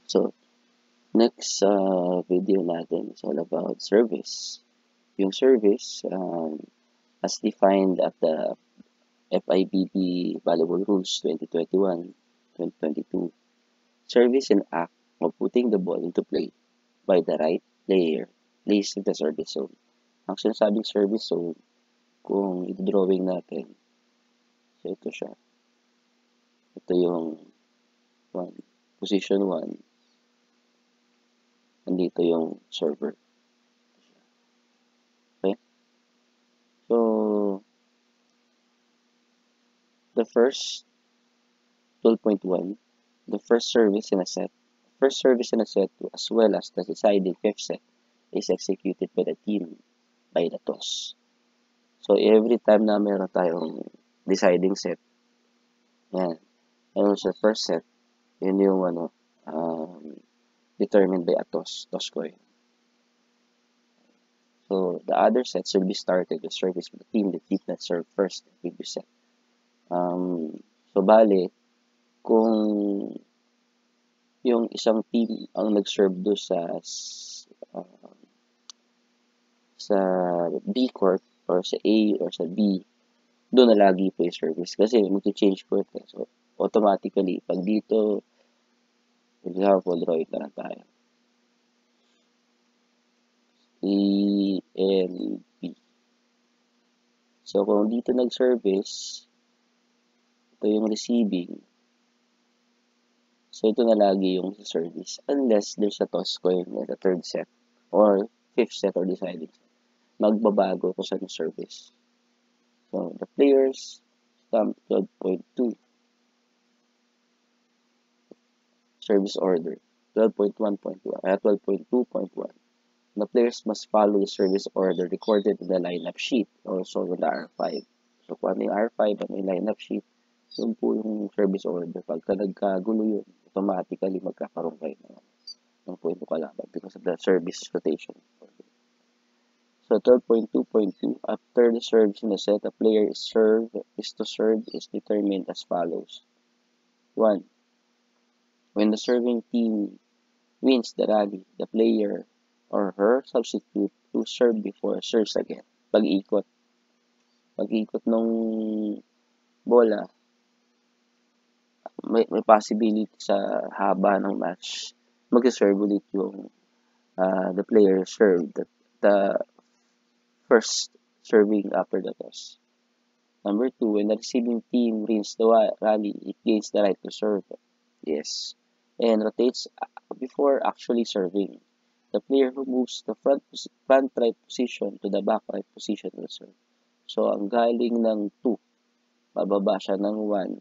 So, next video natin is all about service. Yung service, as defined at the FIBB Valuable Rules 2021-2022, service an act of putting the ball into play by the right player placed in the service zone. Ang sinasabing service zone, kung i-drawing natin, so ito siya. Ito yung position 1. Nandito yung server. Okay? So, the first 12.1, the first service in a set, as well as the deciding fifth set is executed by the team by the toss. So, every time na meron tayong deciding set, yan, ayun sa first set, yun yung determined by a toss coin. So, the other sets will be started with service for the team that did not serve first in the previous set. So, bale, kung yung isang team ang nag-serve doon sa B court or sa A or sa B, doon na lagi po yung service kasi mag-change court eh. So, automatically, pag dito, for example, drawing na lang tayo. A, L, B. So, kung dito nag-service, ito yung receiving. So, ito na lagi yung service. Unless there's a toss coin in the third set or fifth set or deciding set. Magbabago kung saan yung service. So, the players stamp 12.2. Service order. 12.1.1. 12.2.1. The players must follow the service order recorded in the lineup sheet, also in the R5. So, kung ano yung R5, ano yung lineup sheet, yun po yung service order. Pagka nagkagulo yun, automatically magkakaroon kayo ng point o kalaban because of the service rotation. So, 12.2.2, after the service in the set, a player is to serve is determined as follows. 1. When the serving team wins the rally, the player or her substitute who served before serves again. Pag-ikot nung bola, may possibility sa haba ng match, mag-serve ulit yung the player served the first serving after the toss. Number 2, when the receiving team wins the rally, it gains the right to serve. Yes. And rotates before actually serving. The player who moves the front right position to the back right position will serve. So, ang galing ng 2, bababa siya ng 1.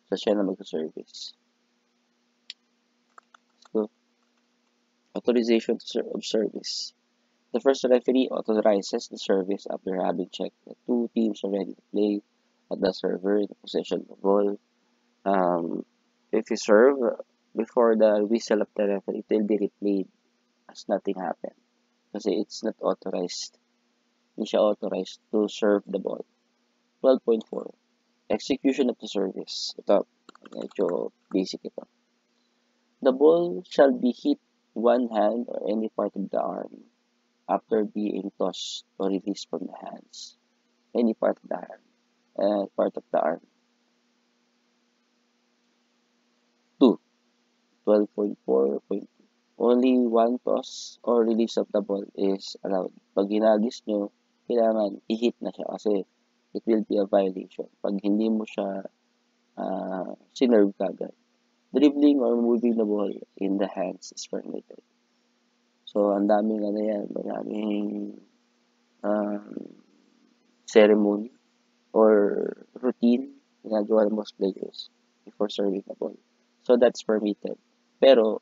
So, siya na mag-service. So, authorization of service. The first referee authorizes the service after having checked the two teams are ready to play at the server in the possession of the ball. If you serve before the whistle of the referee, it will be replayed as nothing happened. Kasi it's not authorized. Hindi siya authorized to serve the ball. 12.4. Execution of the service. Ito, medyo basic ito. The ball shall be hit one hand or any part of the arm after being tossed or released from the hands. Any part of the arm. 2. 12.4.2. Only one toss or release of the ball is allowed. Pag ginagis nyo, kailangan i-hit na siya kasi it will be a violation. Pag hindi mo siya sinerve kagad. Dribbling or moving the ball in the hands is permitted. So, ang daming maraming ceremony or routine ginagawa ng most players before serving the ball. So, that's permitted. Pero,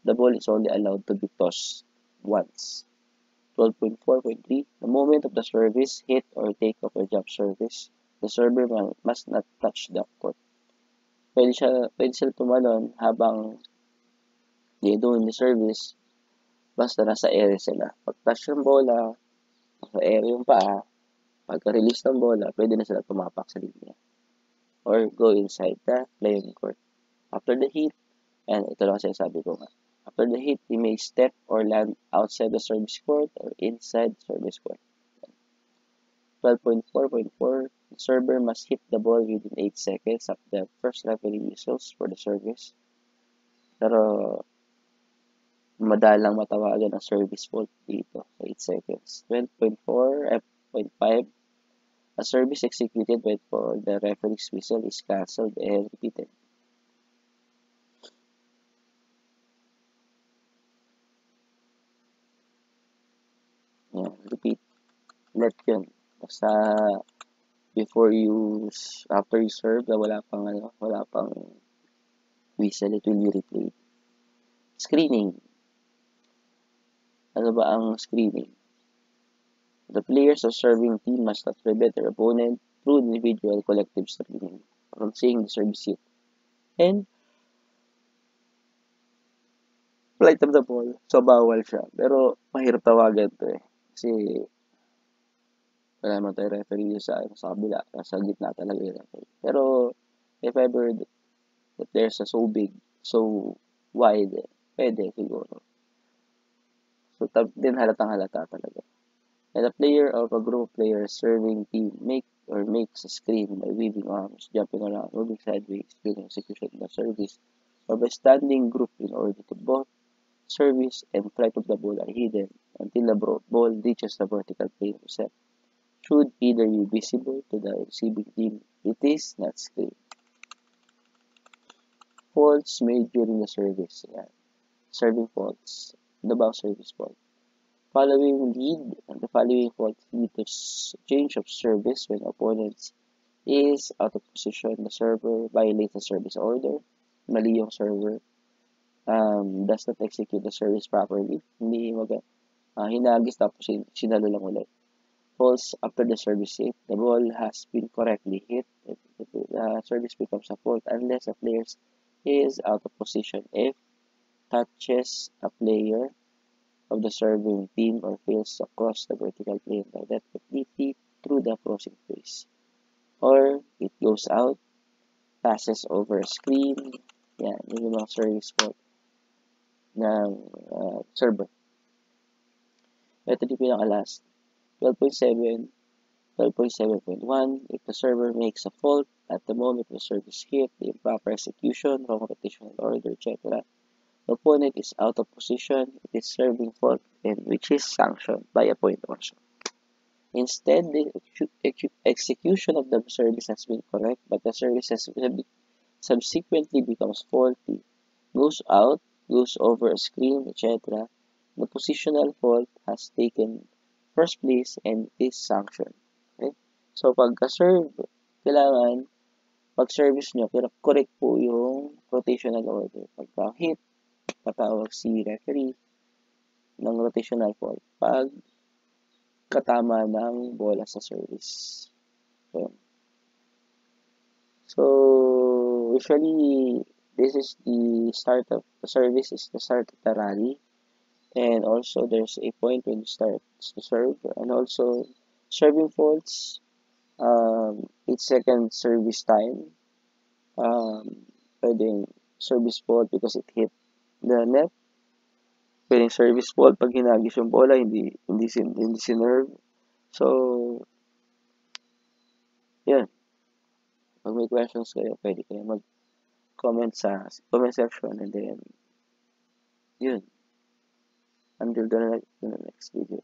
the ball is only allowed to be tossed once. 12.4.3, the moment of the service, hit or take off or jump service, the server must not touch the court. Pwede sila tumalon habang doing the service, basta nasa area sila. Pag touch ng bola, nasa area yung paa, pagka-release ng bola, pwede na sila tumapak sa linya or go inside the playing court. After the hit, And ito lang sinasabi ko nga. After the hit, he may step or land outside the service court or inside the service court. 12.4.4, the server must hit the ball within 8 seconds of the first referee whistles for the service. Pero madalang matawagan ang service fault dito sa 8 seconds. 12.4 F.5, a service executed before the referee's whistle is cancelled and repeated. Yan, repeat. Let yun. Basta after you serve, wala pang whistle, it will be replayed. Screening. Ano ba ang screening? The players of serving team must not prevent their opponent through individual collective screening from seeing the service hit and flight of the ball. So, bawal siya. Pero, mahirap tawagan to eh. Kasi, wala naman tayo referee sa kabila. Nasa gitna talaga yung referee. Pero, if ever that there's a so big, so wide, pwede siguro. So, din halatang halata talaga. And a player of a group of players serving team makes a screen by waving arms, jumping around, moving sideways during execution of the service, or by standing group in order to both service and flight of the ball are hidden until the ball reaches the vertical plane of set. Should either be visible to the receiving team, it is not screen. Faults made during the service. Yan. Serving faults. Ano ba ang service fault? The following faults lead to change of service when opponent is out of position. The server violates the service order. Mali yung server. Does not execute the service properly. Hindi hinagis tapos sinalo lang ulit. Falls after the service hit. The ball has been correctly hit. The service becomes a fault unless the player is out of position. If touches a player of the serving team or fails to cross the vertical plane by that completely through the crossing phase. Or it goes out, passes over a screen. Yan, yun yung mga service fault ng server. Ito yung pinaka-last. 12.7, 12.7.1, if the server makes a fault at the moment the service hit, the improper execution, wrong repetition of order, etc., the opponent is out of position, it is serving fault, and which is sanctioned by a point also. Instead, the execution of the service has been correct, but the service has subsequently becomes faulty, goes out, goes over a screen, etc. The positional fault has taken first place and is sanctioned. Okay? So, pagka-serve, kailangan pag-service nyo, correct po yung rotational order. Pagka-hit, patawag si referee ng rotational fault pag katama ng bola sa service. So usually, this is the start of the service, is the start of the rally. And also, there's a point when you start to serve. And also, serving faults, 8-second service time. Pwedeng service fault because it hit the net. Pwedeng service fault pag hinagis yung bola, hindi sinerve. So, yun. Pag may questions kayo, pwede kayo mag-comment sa comment section, and then, yun. Until the next video.